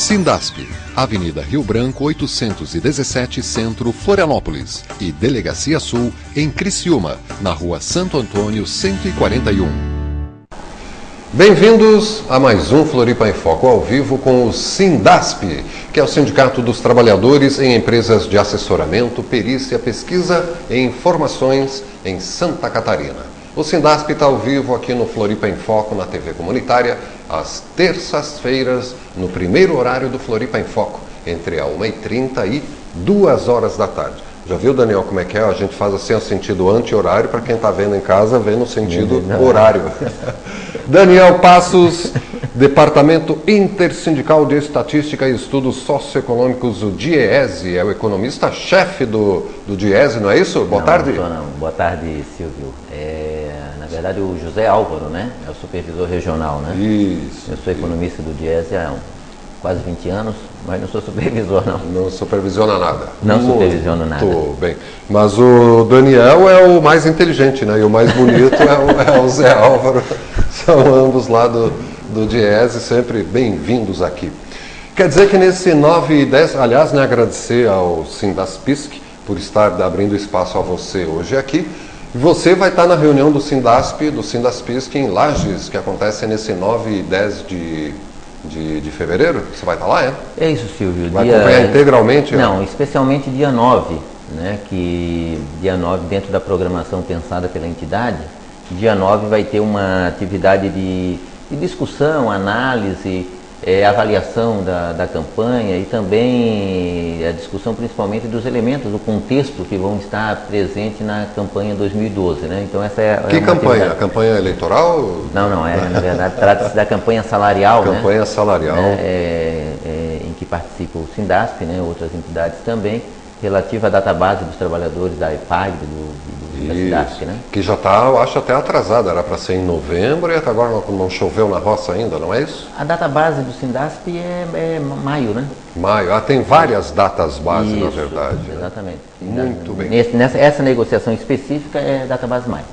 Sindasp, Avenida Rio Branco 817 Centro, Florianópolis e Delegacia Sul em Criciúma, na Rua Santo Antônio 141. Bem-vindos a mais um Floripa em Foco ao vivo com o Sindasp, que é o Sindicato dos Trabalhadores em Empresas de Assessoramento, Perícia, Pesquisa e Informações em Santa Catarina. O Sindasp está ao vivo aqui no Floripa em Foco, na TV comunitária, às terças-feiras, no primeiro horário do Floripa em Foco, entre a 1h30 e 2 horas da tarde. Já viu, Daniel, como é que é? A gente faz assim o sentido anti-horário, para quem está vendo em casa, vê no sentido horário. Daniel Passos, Departamento Intersindical de Estatística e Estudos Socioeconômicos, o DIEESE, é o economista-chefe do DIEESE, não é isso? Boa tarde. Não. Boa tarde, Silvio. Na verdade, o José Álvaro, né? É o supervisor regional, né? Isso. Eu sou economista do DIEESE há quase 20 anos, mas não sou supervisor, não. Não supervisiona nada. Não supervisiono nada. Muito bem. Mas o Daniel é o mais inteligente, né? E o mais bonito é o Zé Álvaro. São ambos lá do DIEESE, sempre bem-vindos aqui. Quer dizer que nesse 9 e 10, aliás, né, agradecer ao Sindaspisc por estar abrindo espaço a você hoje aqui. Você vai estar na reunião do Sindaspisc em Lages, que acontece nesse 9 e 10 de fevereiro. Você vai estar lá, é? É isso, Silvio. Vai acompanhar integralmente? Não, especialmente dia 9, né? Que dia 9, dentro da programação pensada pela entidade, dia 9 vai ter uma atividade de discussão, análise, avaliação da campanha e também a discussão principalmente dos elementos, do contexto que vão estar presentes na campanha 2012, né? Então essa é que campanha? Atividade. A campanha eleitoral? Não, na verdade trata-se da campanha salarial, campanha né? Salarial. Em que participa o Sindasp, né? Outras entidades também, relativa à database dos trabalhadores da EPAG, da Sindasp, né? Que já está, eu acho, até atrasada, era para ser em novembro e até agora não choveu na roça ainda, não é isso? A database do Sindasp é maio, né? Maio, tem várias datas base, isso, na verdade. Exatamente. Né? Muito bem. Essa negociação específica é database maio.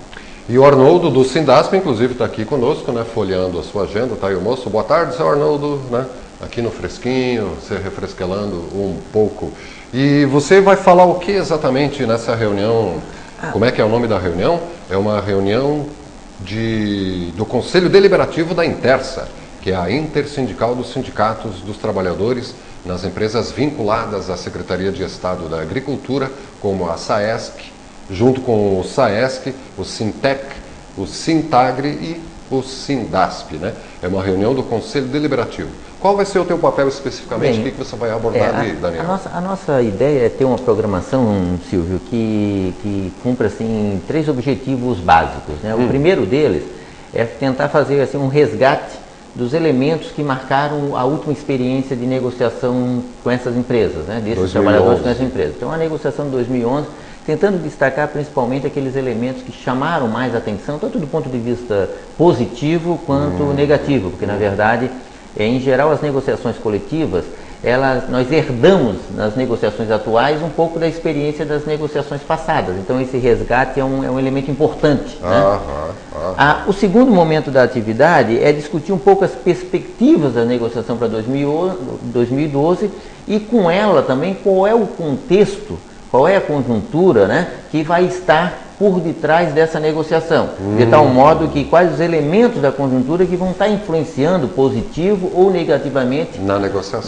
E o Arnoldo do Sindasp, inclusive, está aqui conosco, né, folheando a sua agenda, tá aí o moço. Boa tarde, seu Arnoldo, né? Aqui no fresquinho, se refresquelando um pouco. E você vai falar o que exatamente nessa reunião? Como é que é o nome da reunião? É uma reunião do Conselho Deliberativo da Intersa, que é a Intersindical dos Sindicatos dos Trabalhadores nas empresas vinculadas à Secretaria de Estado da Agricultura, como a SAESC, junto com o SAESC, o Sintec, o Sintagre e o Sindasp, né? É uma reunião do Conselho Deliberativo. Qual vai ser o teu papel especificamente? Bem, o que você vai abordar ali, Daniel? A nossa ideia é ter uma programação, Silvio, que cumpra assim, 3 objetivos básicos, né? O primeiro deles é tentar fazer assim, um resgate dos elementos que marcaram a última experiência de negociação com essas empresas, né? Desses 2011. Trabalhadores com essas empresas. Então, a negociação de 2011, tentando destacar principalmente aqueles elementos que chamaram mais atenção, tanto do ponto de vista positivo quanto negativo, porque, na verdade, em geral, as negociações coletivas, nós herdamos nas negociações atuais um pouco da experiência das negociações passadas. Então, esse resgate é um elemento importante. Né? O segundo momento da atividade é discutir um pouco as perspectivas da negociação para 2012 e, com ela também, qual é o contexto, qual é a conjuntura, né, que vai estar por detrás dessa negociação, de tal modo que quais os elementos da conjuntura que vão estar influenciando positivo ou negativamente na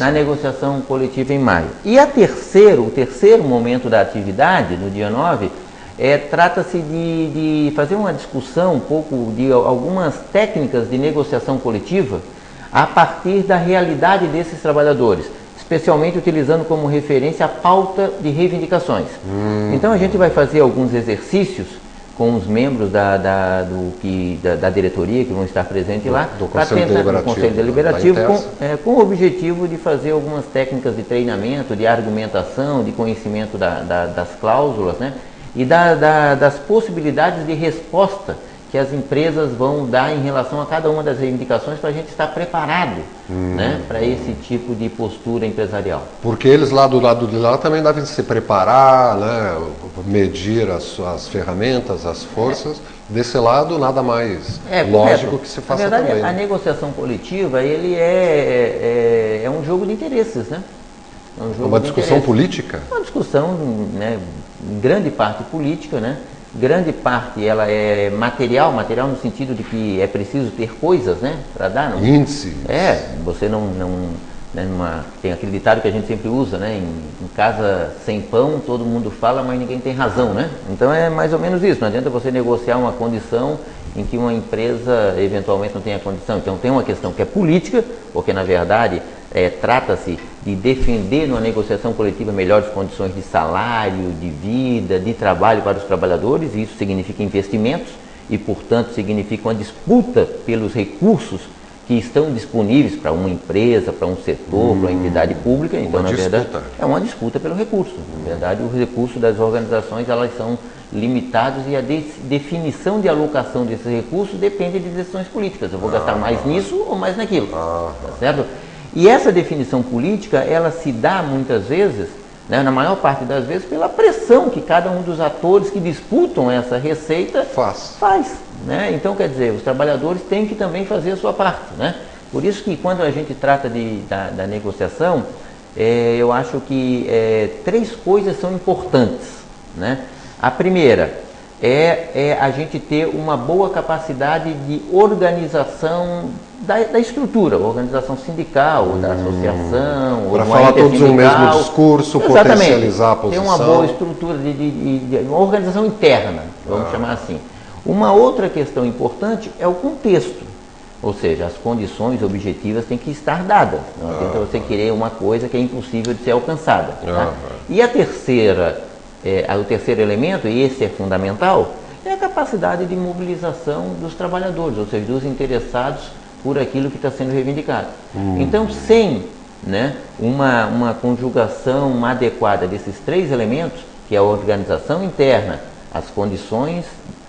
negociação coletiva em maio. E o terceiro momento da atividade, no dia 9, trata-se de fazer uma discussão um pouco de algumas técnicas de negociação coletiva a partir da realidade desses trabalhadores, especialmente utilizando como referência a pauta de reivindicações. Então a gente vai fazer alguns exercícios com os membros da diretoria que vão estar presentes lá, do Conselho Deliberativo com o objetivo de fazer algumas técnicas de treinamento, de argumentação, de conhecimento das cláusulas, né? E das possibilidades de resposta que que as empresas vão dar em relação a cada uma das reivindicações para a gente estar preparado, né, para esse tipo de postura empresarial. Porque eles lá do lado de lá também devem se preparar, né, medir as ferramentas, as forças. Desse lado, nada mais lógico correto. que se faça também. Na verdade, também. a negociação coletiva, ele é um jogo de interesses, né? É um jogo Uma discussão política? Uma discussão, né, em grande parte política, né? Grande parte ela é material no sentido de que é preciso ter coisas, né, para dar. Não? Índice. Você não né, tem aquele ditado que a gente sempre usa, né? Em casa sem pão, todo mundo fala, mas ninguém tem razão, né? Então é mais ou menos isso. Não adianta você negociar uma condição em que uma empresa eventualmente não tenha condição. Então tem uma questão que é política, porque na verdade trata-se de defender numa negociação coletiva melhores condições de salário, de vida, de trabalho para os trabalhadores, e isso significa investimentos e, portanto, significa uma disputa pelos recursos que estão disponíveis para uma empresa, para um setor, para uma entidade pública. Então, na verdade, é uma disputa pelo recurso. Na verdade, os recursos das organizações, elas são limitados e a definição de alocação desses recursos depende de decisões políticas. Eu vou gastar mais nisso ou mais naquilo, tá certo? E essa definição política, ela se dá muitas vezes, né, na maior parte das vezes, pela pressão que cada um dos atores que disputam essa receita faz, né? Então, quer dizer, os trabalhadores têm que também fazer a sua parte, né? Por isso que quando a gente trata da negociação, eu acho que 3 coisas são importantes, né? A primeira é a gente ter uma boa capacidade de organização da estrutura, organização sindical, da associação, para falar todos o mesmo discurso, potencializar a posição. Ter uma boa estrutura de uma organização interna, vamos chamar assim. Uma outra questão importante é o contexto, ou seja, as condições objetivas têm que estar dadas. Não adianta você querer uma coisa que é impossível de ser alcançada. Tá? E o terceiro elemento, e esse é fundamental, é a capacidade de mobilização dos trabalhadores, ou seja, dos interessados por aquilo que está sendo reivindicado. Então, sem, né, uma conjugação adequada desses 3 elementos, que é a organização interna, as condições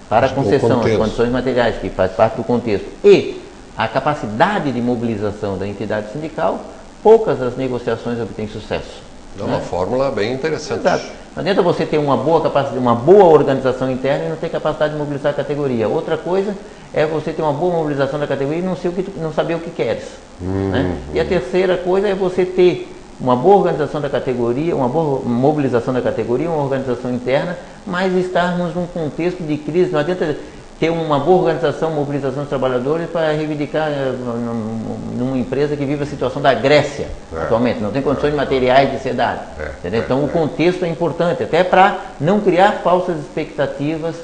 para a concessão, as condições materiais, que faz parte do contexto, e a capacidade de mobilização da entidade sindical, poucas as negociações obtêm sucesso. É uma fórmula bem interessante. Exato. Não adianta você ter uma boa capacidade, uma boa organização interna e não ter capacidade de mobilizar a categoria. Outra coisa é você ter uma boa mobilização da categoria e não saber o que queres. Né? E a terceira coisa é você ter uma boa organização da categoria, uma boa mobilização da categoria, uma organização interna, mas estarmos num contexto de crise. Não adianta ter uma boa organização, mobilização dos trabalhadores para reivindicar numa empresa que vive a situação da Grécia atualmente, não tem condições materiais de ser dada. Então o contexto é importante, até para não criar falsas expectativas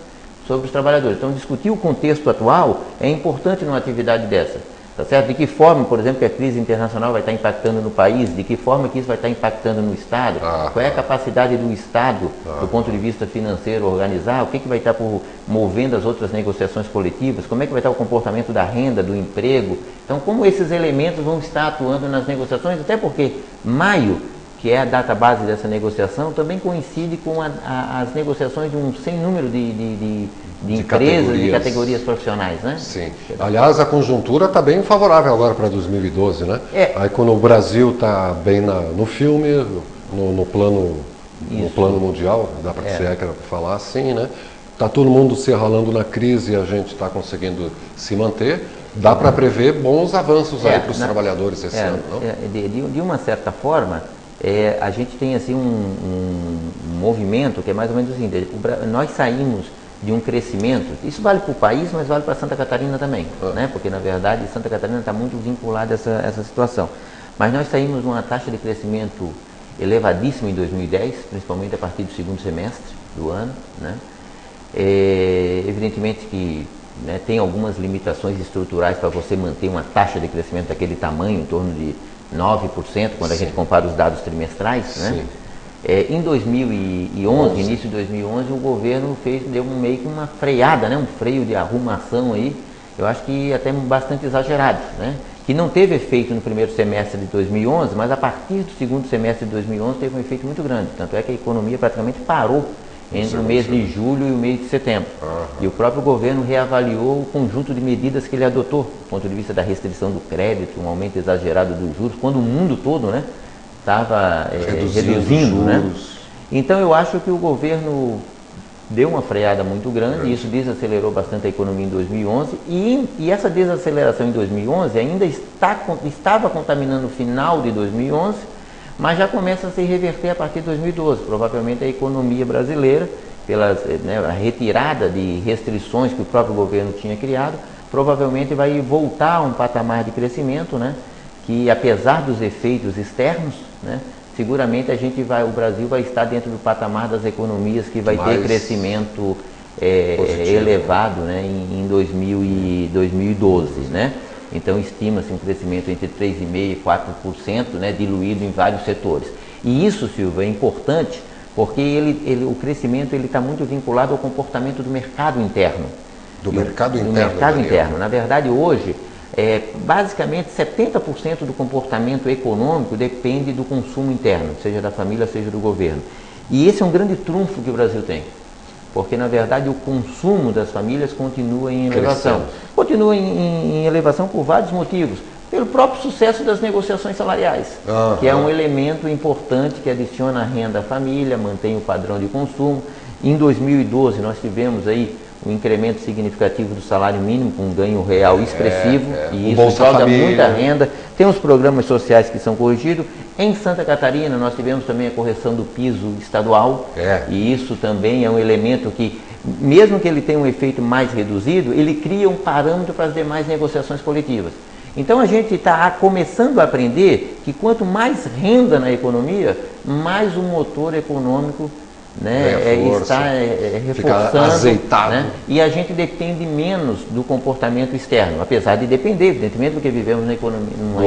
sobre os trabalhadores. Então discutir o contexto atual é importante numa atividade dessa. Tá certo? De que forma, por exemplo, que a crise internacional vai estar impactando no país, de que forma que isso vai estar impactando no Estado, qual é a capacidade do Estado, do ponto de vista financeiro, organizar, o que vai estar movendo as outras negociações coletivas, como é que vai estar o comportamento da renda, do emprego. Então, como esses elementos vão estar atuando nas negociações, até porque maio, que é a data base dessa negociação, também coincide com as negociações de um sem número de empresas, de categorias profissionais, né? Sim. Aliás, a conjuntura está bem favorável agora para 2012, né? Aí quando o Brasil está bem no filme, no plano mundial, dá para ser para falar assim, né? Está todo mundo se ralando na crise e a gente está conseguindo se manter. Dá para prever bons avanços aí para os trabalhadores esse ano, não? De uma certa forma, a gente tem assim um movimento que é mais ou menos assim, nós saímos de um crescimento, isso vale para o país, mas vale para Santa Catarina também, né? Porque na verdade Santa Catarina está muito vinculada a essa situação. Mas nós saímos de uma taxa de crescimento elevadíssima em 2010, principalmente a partir do segundo semestre do ano, né? Evidentemente que, né, tem algumas limitações estruturais para você manter uma taxa de crescimento daquele tamanho, em torno de 9%, quando a gente compara os dados trimestrais, né? Em 2011, início de 2011, o governo deu meio que uma freada, né? Um freio de arrumação aí, eu acho que até bastante exagerado, né? Que não teve efeito no primeiro semestre de 2011, mas a partir do segundo semestre de 2011 teve um efeito muito grande, tanto é que a economia praticamente parou entre o mês de julho e o mês de setembro. E o próprio governo reavaliou o conjunto de medidas que ele adotou, do ponto de vista da restrição do crédito, um aumento exagerado dos juros, quando o mundo todo, né, estava reduzindo, né? Então eu acho que o governo deu uma freada muito grande, e isso desacelerou bastante a economia em 2011, e essa desaceleração em 2011 ainda estava contaminando o final de 2011, mas já começa a se reverter a partir de 2012. Provavelmente a economia brasileira, pela a retirada de restrições que o próprio governo tinha criado, provavelmente vai voltar a um patamar de crescimento, né, que apesar dos efeitos externos, né, seguramente o Brasil vai estar dentro do patamar das economias que vai ter crescimento elevado, né, em 2012. Né? Então estima-se um crescimento entre 3,5% e 4%, né, diluído em vários setores. E isso, Silvio, é importante porque o crescimento está muito vinculado ao comportamento do mercado interno. Do mercado interno. Na verdade, hoje, basicamente 70% do comportamento econômico depende do consumo interno, seja da família, seja do governo. E esse é um grande trunfo que o Brasil tem, porque na verdade o consumo das famílias continua em elevação. Continua em elevação por vários motivos. Pelo próprio sucesso das negociações salariais, que é um elemento importante que adiciona a renda à família, mantém o padrão de consumo. Em 2012 nós tivemos aí um incremento significativo do salário mínimo, com um ganho real expressivo, e isso joga muita renda. Tem os programas sociais que são corrigidos. Em Santa Catarina nós tivemos também a correção do piso estadual, e isso também é um elemento que, mesmo que ele tenha um efeito mais reduzido, ele cria um parâmetro para as demais negociações coletivas. Então a gente está começando a aprender que quanto mais renda na economia, mais o motor econômico, né, está reforçando, azeitado. Né, e a gente depende menos do comportamento externo, apesar de depender, evidentemente, porque vivemos numa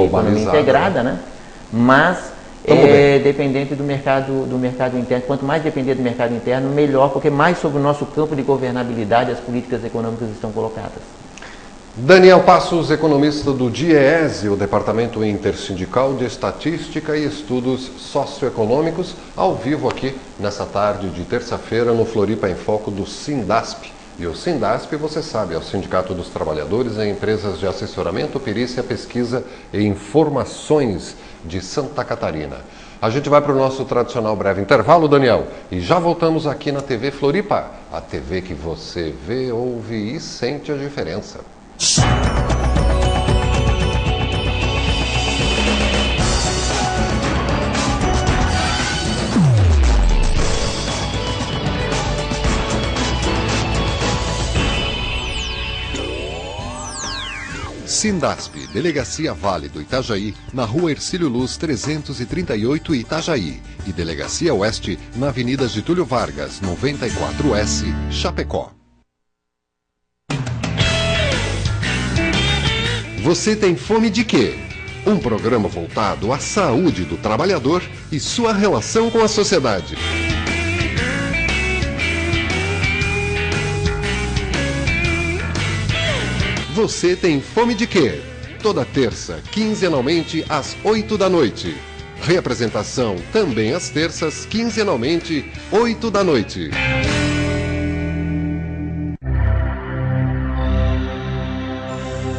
economia integrada, né, mas dependente do mercado interno. Quanto mais depender do mercado interno, melhor, porque mais sobre o nosso campo de governabilidade as políticas econômicas estão colocadas. Daniel Passos, economista do DIEESE, o Departamento Intersindical de Estatística e Estudos Socioeconômicos, ao vivo aqui nessa tarde de terça-feira no Floripa em Foco do Sindasp. E o Sindasp, você sabe, é o Sindicato dos Trabalhadores em Empresas de Assessoramento, Perícia, Pesquisa e Informações de Santa Catarina. A gente vai para o nosso tradicional breve intervalo, Daniel, e já voltamos aqui na TV Floripa, a TV que você vê, ouve e sente a diferença. Sindasp, Delegacia Vale do Itajaí, na Rua Hercílio Luz 338 Itajaí, e Delegacia Oeste, na Avenida Getúlio Vargas 94S, Chapecó. Você tem fome de quê? Um programa voltado à saúde do trabalhador e sua relação com a sociedade. Você tem fome de quê? Toda terça, quinzenalmente, às 8 da noite. Reapresentação também às terças, quinzenalmente, 8 da noite.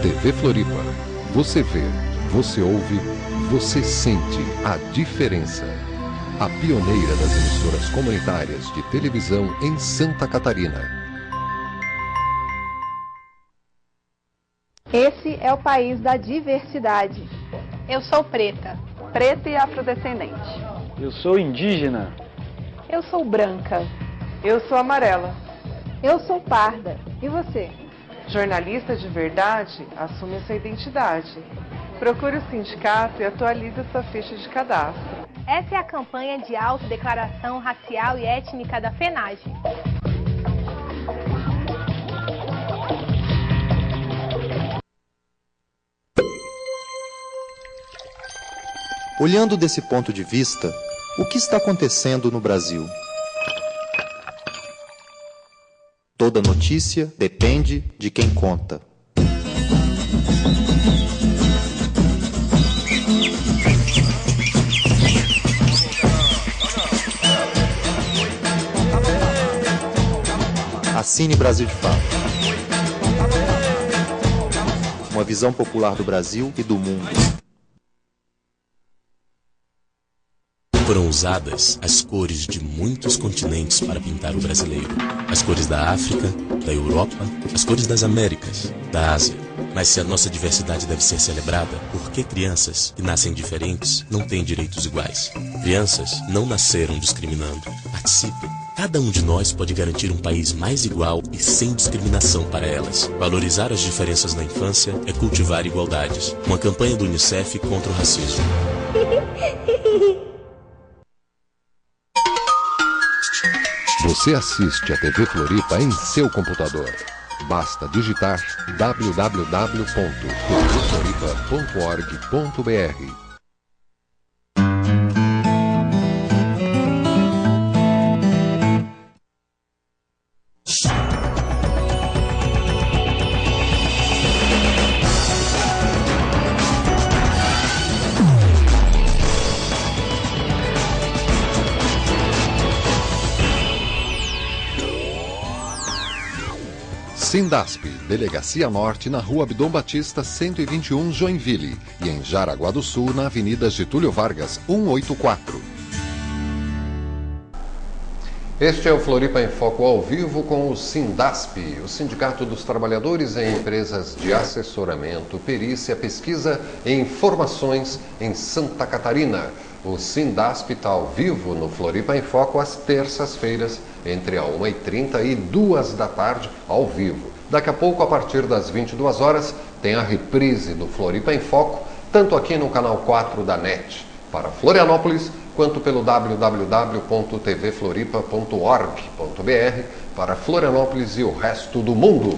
TV Floripa. Você vê, você ouve, você sente a diferença. A pioneira das emissoras comunitárias de televisão em Santa Catarina. Esse é o país da diversidade. Eu sou preta. Preta e afrodescendente. Eu sou indígena. Eu sou branca. Eu sou amarela. Eu sou parda. E você? Jornalista de verdade assume essa identidade. Procure o sindicato e atualize sua ficha de cadastro. Essa é a campanha de autodeclaração racial e étnica da FENAGE. Olhando desse ponto de vista, o que está acontecendo no Brasil? Toda notícia depende de quem conta. Cine Brasil de Fato. Uma visão popular do Brasil e do mundo. Foram usadas as cores de muitos continentes para pintar o brasileiro. As cores da África, da Europa, as cores das Américas, da Ásia. Mas se a nossa diversidade deve ser celebrada, por que crianças que nascem diferentes não têm direitos iguais? Crianças não nasceram discriminando. Participem. Cada um de nós pode garantir um país mais igual e sem discriminação para elas. Valorizar as diferenças na infância é cultivar igualdades. Uma campanha do UNICEF contra o racismo. Você assiste a TV Floripa em seu computador. Basta digitar www.tvfloripa.org.br. Sindasp, Delegacia Norte, na Rua Abdom Batista, 121, Joinville, e em Jaraguá do Sul, na Avenida Getúlio Vargas, 184. Este é o Floripa em Foco ao vivo com o Sindasp, o Sindicato dos Trabalhadores em Empresas de Assessoramento, Perícia, Pesquisa e Informações em Santa Catarina. O Sindasp está ao vivo no Floripa em Foco às terças-feiras, entre a 1h30 e 2 da tarde, ao vivo. Daqui a pouco, a partir das 22 horas, tem a reprise do Floripa em Foco, tanto aqui no canal 4 da NET, para Florianópolis, quanto pelo www.tvfloripa.org.br para Florianópolis e o resto do mundo.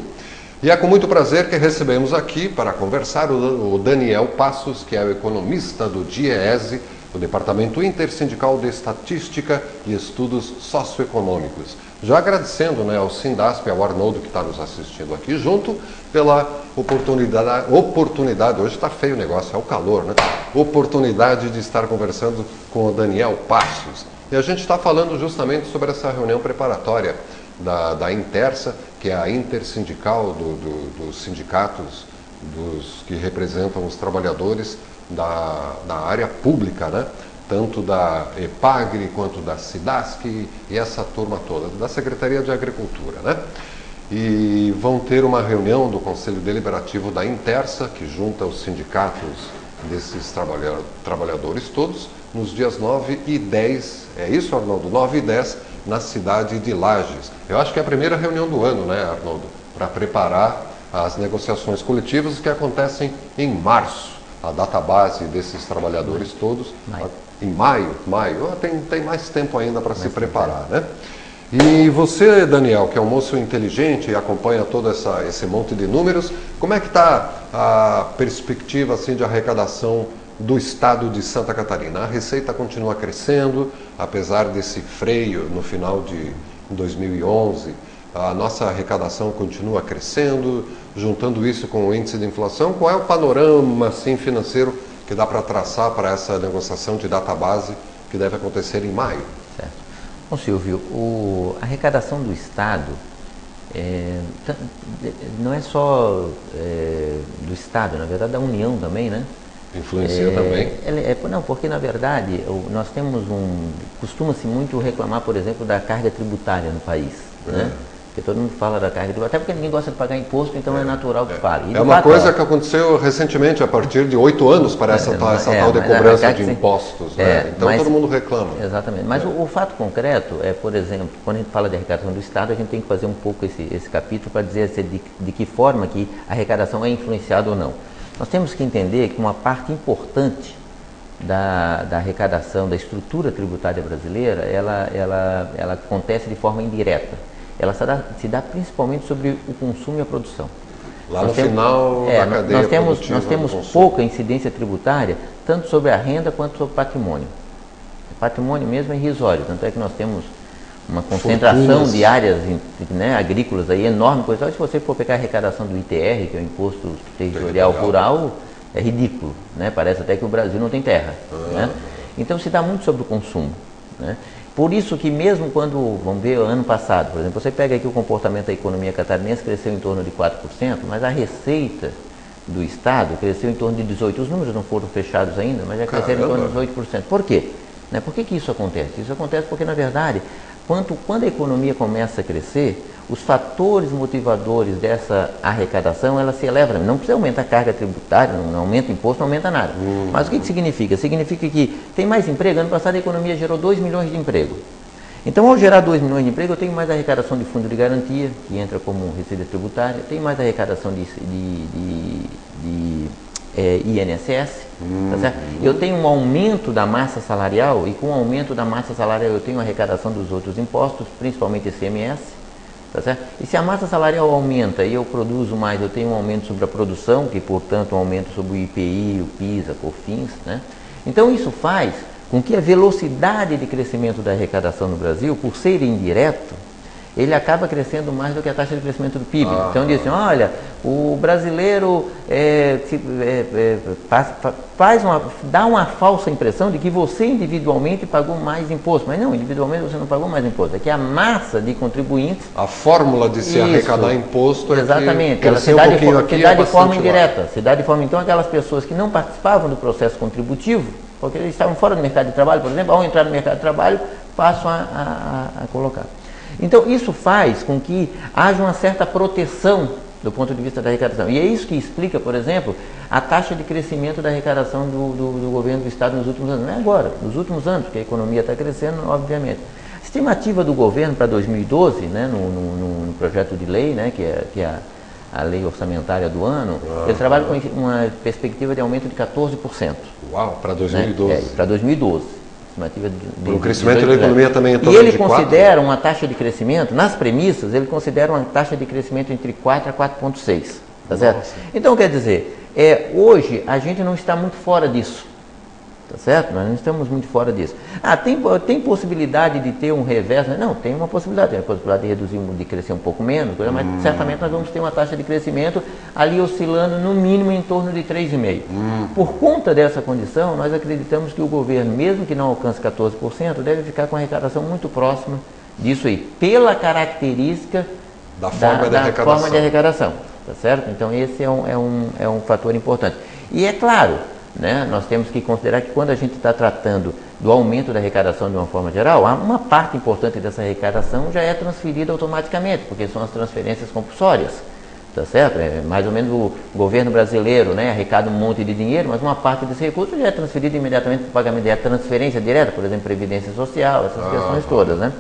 E é com muito prazer que recebemos aqui para conversar o Daniel Passos, que é o economista do DIEESE, o Departamento Intersindical de Estatística e Estudos Socioeconômicos. Já agradecendo, né, ao Sindasp e ao Arnoldo que está nos assistindo aqui junto, pela oportunidade, hoje está feio o negócio, é o calor, né? Oportunidade de estar conversando com o Daniel Passos. E a gente está falando justamente sobre essa reunião preparatória da Intersa, que é a intersindical dos sindicatos que representam os trabalhadores da área pública, né? Tanto da EPAGRE quanto da SIDASC e essa turma toda, da Secretaria de Agricultura, né? E vão ter uma reunião do Conselho Deliberativo da Intersa, que junta os sindicatos desses trabalhadores todos, nos dias 9 e 10, é isso, Arnoldo? 9 e 10, na cidade de Lages. Eu acho que é a primeira reunião do ano, né, Arnoldo? Para preparar as negociações coletivas que acontecem em março. A data base desses trabalhadores todos, em maio, tem mais tempo ainda para se preparar, né? E você, Daniel, que é um moço inteligente e acompanha todo esse monte de números, como é que está a perspectiva assim, de arrecadação do estado de Santa Catarina? A receita continua crescendo, apesar desse freio no final de 2011, a nossa arrecadação continua crescendo, juntando isso com o índice de inflação. Qual é o panorama assim, financeiro que dá para traçar para essa negociação de data base que deve acontecer em maio? Certo. Bom, Silvio, a arrecadação do Estado não é só do Estado, na verdade da União também, né? Influencia também? Não, porque na verdade nós temos costuma-se muito reclamar, por exemplo, da carga tributária no país, né? Porque todo mundo fala da carga tributária, até porque ninguém gosta de pagar imposto, então é natural que fale. É uma coisa que aconteceu recentemente, a partir de 8 anos, parece essa tal de cobrança de impostos, né? Então todo mundo reclama. Exatamente, mas o fato concreto é, por exemplo, quando a gente fala de arrecadação do Estado, a gente tem que fazer um pouco esse capítulo para dizer de que forma que a arrecadação é influenciada ou não. Nós temos que entender que uma parte importante da arrecadação, da estrutura tributária brasileira, ela acontece de forma indireta. Ela se dá principalmente sobre o consumo e a produção. Lá no final da cadeia produtiva. Nós temos pouca incidência tributária, tanto sobre a renda quanto sobre o patrimônio. O patrimônio mesmo é irrisório, tanto é que nós temos uma concentração de áreas, né, agrícolas aí enorme. Se você for pegar a arrecadação do ITR, que é o Imposto Territorial Rural, é ridículo, né? Parece até que o Brasil não tem terra, né? Então se dá muito sobre o consumo. né? Por isso que mesmo quando, vamos ver, ano passado, por exemplo, você pega aqui o comportamento da economia catarinense, cresceu em torno de 4%, mas a receita do Estado cresceu em torno de 18%. Os números não foram fechados ainda, mas já cresceram em torno de 18%. Por quê? Né? Por que isso acontece? Isso acontece porque, na verdade, quando a economia começa a crescer, os fatores motivadores dessa arrecadação, ela se eleva. Não precisa aumentar a carga tributária, não aumenta imposto, não aumenta nada. Mas o que significa? Significa que tem mais emprego. Ano passado a economia gerou 2 milhões de emprego. Então, ao gerar 2 milhões de emprego, eu tenho mais arrecadação de fundo de garantia, que entra como receita tributária, tenho mais arrecadação de INSS, tá certo? Eu tenho um aumento da massa salarial, e com o aumento da massa salarial eu tenho arrecadação dos outros impostos, principalmente ICMS, tá certo? E se a massa salarial aumenta e eu produzo mais, eu tenho um aumento sobre a produção, que portanto um aumento sobre o IPI, o PIS, a COFINS, né? Então isso faz com que a velocidade de crescimento da arrecadação no Brasil, por ser indireto, ele acaba crescendo mais do que a taxa de crescimento do PIB. Então dizem, olha, o brasileiro dá uma falsa impressão de que você individualmente pagou mais imposto. Mas não, individualmente você não pagou mais imposto. É que a massa de contribuintes... A fórmula de se arrecadar imposto é exatamente, que ela se dá de forma lá. indireta. Se dá de forma, então, aquelas pessoas que não participavam do processo contributivo, porque eles estavam fora do mercado de trabalho, por exemplo, ao entrar no mercado de trabalho, passam a colocar. Então, isso faz com que haja uma certa proteção do ponto de vista da arrecadação. E é isso que explica, por exemplo, a taxa de crescimento da arrecadação do governo do Estado nos últimos anos. Não é agora, nos últimos anos, porque a economia está crescendo, obviamente. A estimativa do governo para 2012, né, no projeto de lei, né, que é a lei orçamentária do ano, ele trabalha com uma perspectiva de aumento de 14%. Uau, para 2012. Né? Para 2012. O crescimento da economia também é em torno de 4%. E ele de considera uma taxa de crescimento, nas premissas, ele considera uma taxa de crescimento entre 4 a 4,6%. Tá certo? Então, quer dizer, hoje a gente não está muito fora disso. Tá certo? Nós não estamos muito fora disso. Tem possibilidade de ter um reverso? Não, tem uma possibilidade. Tem a possibilidade de reduzir, de crescer um pouco menos, mas certamente nós vamos ter uma taxa de crescimento ali oscilando no mínimo em torno de 3,5%. Por conta dessa condição, nós acreditamos que o governo, mesmo que não alcance 14%, deve ficar com a arrecadação muito próxima disso aí, pela característica da forma de arrecadação. Tá certo? Então esse é um fator importante. E é claro, né, nós temos que considerar que quando a gente está tratando do aumento da arrecadação de uma forma geral, uma parte importante dessa arrecadação já é transferida automaticamente, porque são as transferências compulsórias, tá certo? É mais ou menos o governo brasileiro, né, arrecada um monte de dinheiro, mas uma parte desse recurso já é transferida imediatamente para o pagamento, é a transferência direta, por exemplo, Previdência Social, essas questões todas, né?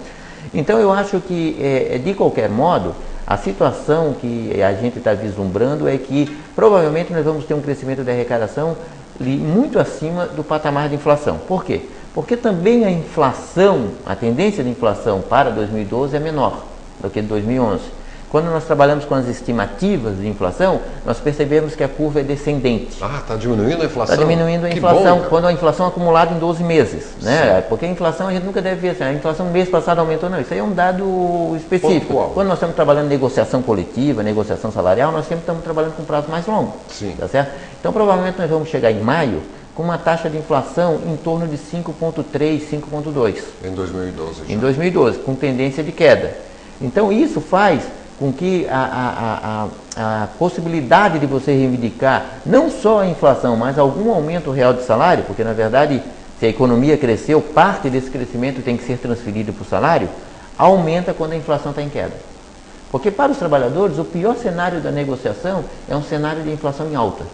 Então eu acho que, de qualquer modo, a situação que a gente está vislumbrando é que provavelmente nós vamos ter um crescimento da arrecadação muito acima do patamar de inflação. Por quê? Porque também a inflação, a tendência de inflação para 2012 é menor do que de 2011. Quando nós trabalhamos com as estimativas de inflação, nós percebemos que a curva é descendente. Está diminuindo a inflação? Está diminuindo a inflação, quando a inflação é acumulada em 12 meses. Né? Porque a inflação a gente nunca deve ver assim, a inflação no mês passado aumentou, não. Isso aí é um dado específico. Pontual. Quando nós estamos trabalhando em negociação coletiva, negociação salarial, nós sempre estamos trabalhando com prazo mais longo. Sim. Tá certo? Então, provavelmente nós vamos chegar em maio com uma taxa de inflação em torno de 5,3, 5,2. Em 2012. Em 2012, com tendência de queda. Então, isso faz com que a possibilidade de você reivindicar não só a inflação, mas algum aumento real de salário, porque na verdade, se a economia cresceu, parte desse crescimento tem que ser transferido para o salário, aumenta quando a inflação está em queda. Porque para os trabalhadores, o pior cenário da negociação é um cenário de inflação em alta.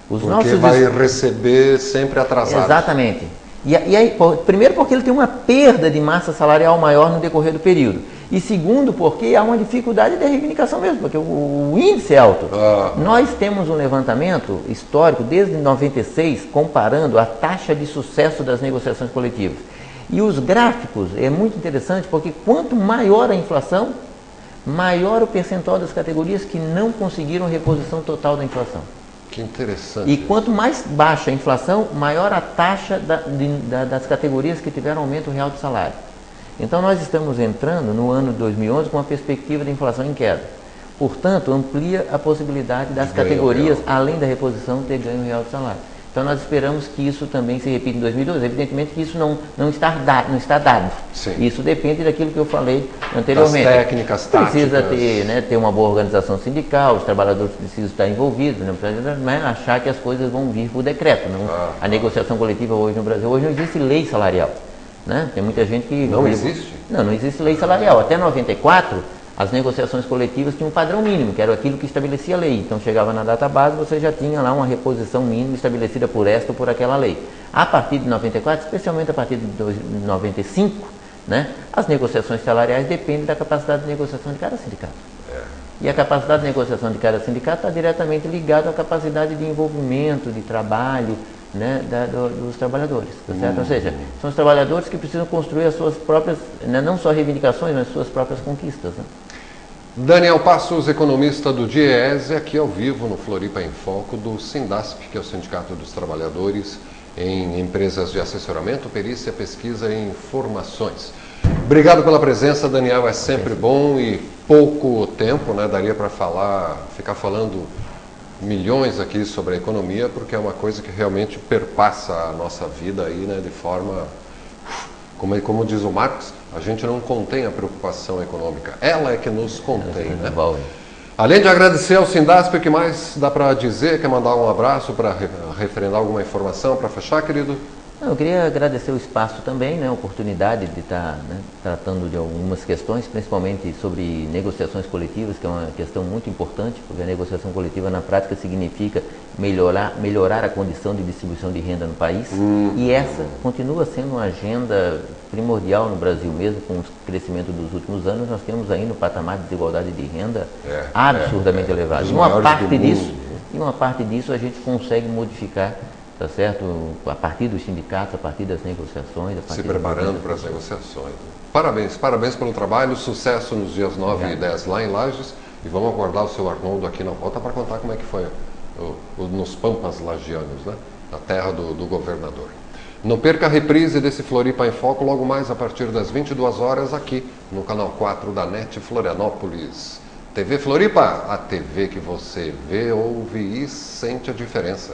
Porque vai receber sempre atrasado. Exatamente. E aí, primeiro porque ele tem uma perda de massa salarial maior no decorrer do período. E segundo porque há uma dificuldade de reivindicação mesmo, porque o índice é alto. Nós temos um levantamento histórico desde 96, comparando a taxa de sucesso das negociações coletivas. E os gráficos, é muito interessante, porque quanto maior a inflação, maior o percentual das categorias que não conseguiram reposição total da inflação. Que interessante. E quanto mais baixa a inflação, maior a taxa das categorias que tiveram aumento real de salário. Então nós estamos entrando no ano de 2011 com uma perspectiva de inflação em queda. Portanto, amplia a possibilidade das categorias, além da reposição, ter ganho real de salário. Então nós esperamos que isso também se repita em 2012. Evidentemente que isso não está dado. Sim. Isso depende daquilo que eu falei anteriormente. Das técnicas, precisa táticas. ter uma boa organização sindical, os trabalhadores precisam estar envolvidos, não é achar que as coisas vão vir por decreto. A negociação coletiva hoje no Brasil, hoje não existe lei salarial. Né? Tem muita gente que... Não existe? Não existe lei salarial. Até 94, as negociações coletivas tinham um padrão mínimo, que era aquilo que estabelecia a lei. Então chegava na database, você já tinha lá uma reposição mínima estabelecida por esta ou por aquela lei. A partir de 94, especialmente a partir de 95, né, as negociações salariais dependem da capacidade de negociação de cada sindicato. E a capacidade de negociação de cada sindicato está diretamente ligada à capacidade de envolvimento, de trabalho, né, dos trabalhadores, tá certo? Ou seja, são os trabalhadores que precisam construir as suas próprias, né, não só reivindicações, mas suas próprias conquistas. Né? Daniel Passos, economista do DIEESE, aqui ao vivo no Floripa em Foco, do Sindasp, que é o Sindicato dos Trabalhadores em Empresas de Assessoramento, Perícia, Pesquisa e Informações. Obrigado pela presença, Daniel, é sempre bom e pouco tempo, né? Daria para ficar falando milhões aqui sobre a economia, porque é uma coisa que realmente perpassa a nossa vida aí, né? De forma, como diz o Marx, a gente não contém a preocupação econômica, ela é que nos contém, né? Além de agradecer ao Sindasp, o que mais dá para dizer? Quer mandar um abraço para referendar alguma informação para fechar, querido? Eu queria agradecer o espaço também, né, a oportunidade de estar, né, tratando de algumas questões, principalmente sobre negociações coletivas, que é uma questão muito importante, porque a negociação coletiva na prática significa melhorar a condição de distribuição de renda no país, e essa continua sendo uma agenda primordial no Brasil mesmo, com o crescimento dos últimos anos, nós temos ainda um patamar de desigualdade de renda absurdamente elevado. E uma parte disso a gente consegue modificar, tá certo? A partir dos sindicatos, a partir das negociações. Se preparando para as negociações. Parabéns pelo trabalho, sucesso nos dias 9 e 10 lá em Lages, e vamos aguardar o seu Arnoldo aqui na volta para contar como é que foi nos Pampas Lagianos, né? Na terra do governador. Não perca a reprise desse Floripa em Foco logo mais a partir das 22 horas aqui no canal 4 da NET Florianópolis. TV Floripa, a TV que você vê, ouve e sente a diferença.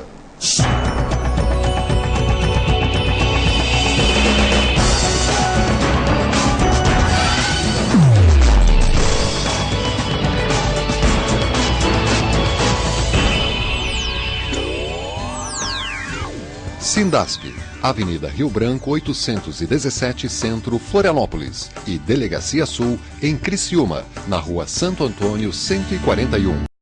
Sindasp, Avenida Rio Branco 817 Centro, Florianópolis, e Delegacia Sul em Criciúma, na Rua Santo Antônio 141.